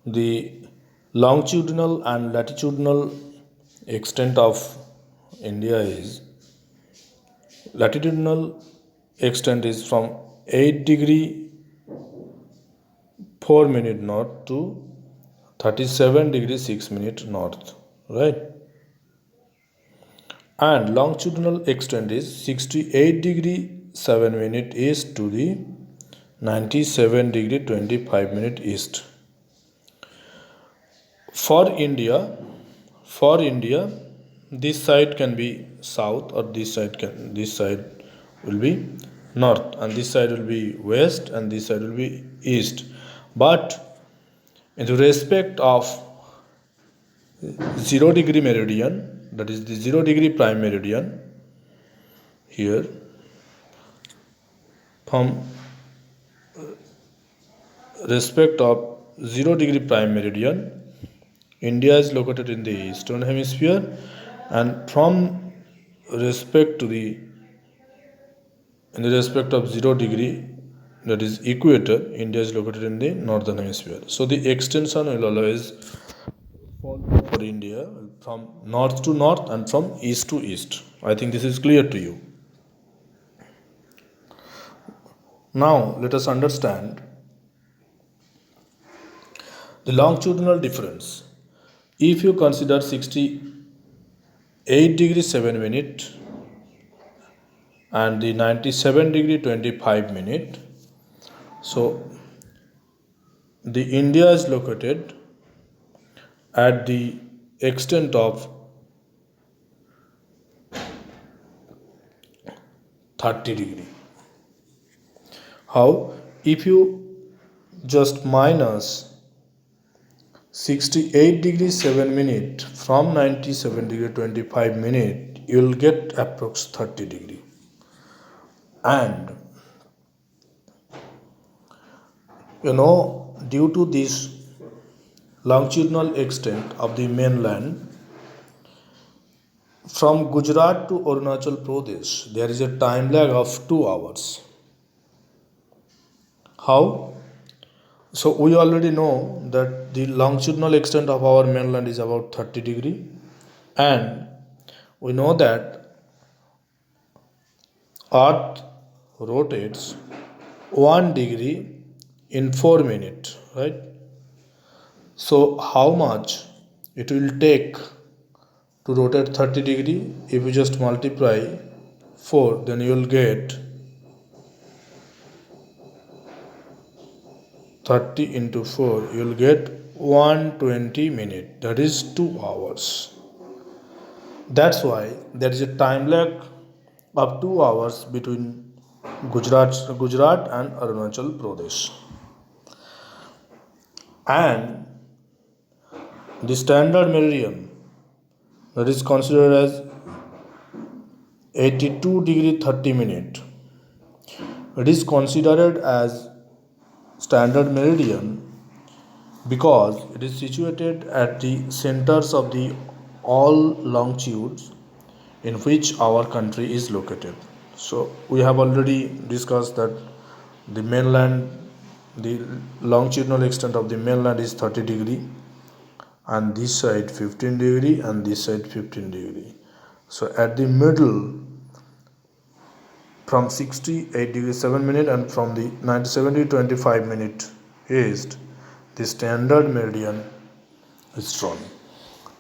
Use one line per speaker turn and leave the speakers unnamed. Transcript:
The longitudinal and latitudinal extent of India is latitudinal extent is from 8 degree 4 minute north to 37 degree 6 minute north, right? And longitudinal extent is 68 degree 7 minute east to the 97 degree 25 minute east. For India, this side can be south, or this side will be north, and this side will be west, and this side will be east. But in the respect of 0 degree meridian, that is the 0 degree prime meridian, here from respect of 0 degree prime meridian, India is located in the eastern hemisphere, and from respect to the in the respect of 0 degree, that is equator, India is located in the northern hemisphere. So the extension will always follow for India from north to north and from east to east. I think this is clear to you. Now let us understand the longitudinal difference. If you consider 68 degree 7 minute and the 97 degree 25 minute, so the India is located at the extent of 30 degree. How? If you just minus 68 degree 7 minute from 97 degree 25 minute, you will get approx 30 degree. And due to this longitudinal extent of the mainland, from Gujarat to Arunachal Pradesh, there is a time lag of 2 hours. How? So we already know that the longitudinal extent of our mainland is about 30 degree, and we know that Earth rotates 1 degree in 4 minutes, right? So how much it will take to rotate 30 degree? If you just multiply 4, then you will get 30 into 4, you will get 120 minutes, that is 2 hours. That's why there is a time lag of 2 hours between Gujarat and Arunachal Pradesh. And the standard meridian, that is considered as 82 degree 30 minute, it is considered as standard meridian because it is situated at the centers of the all longitudes in which our country is located. So we have already discussed that the longitudinal extent of the mainland is 30 degree, and this side 15 degree, and this side 15 degree. So at the middle, from 68 degree 7 minute and from the 97 degree 25 minute east, the standard meridian is drawn.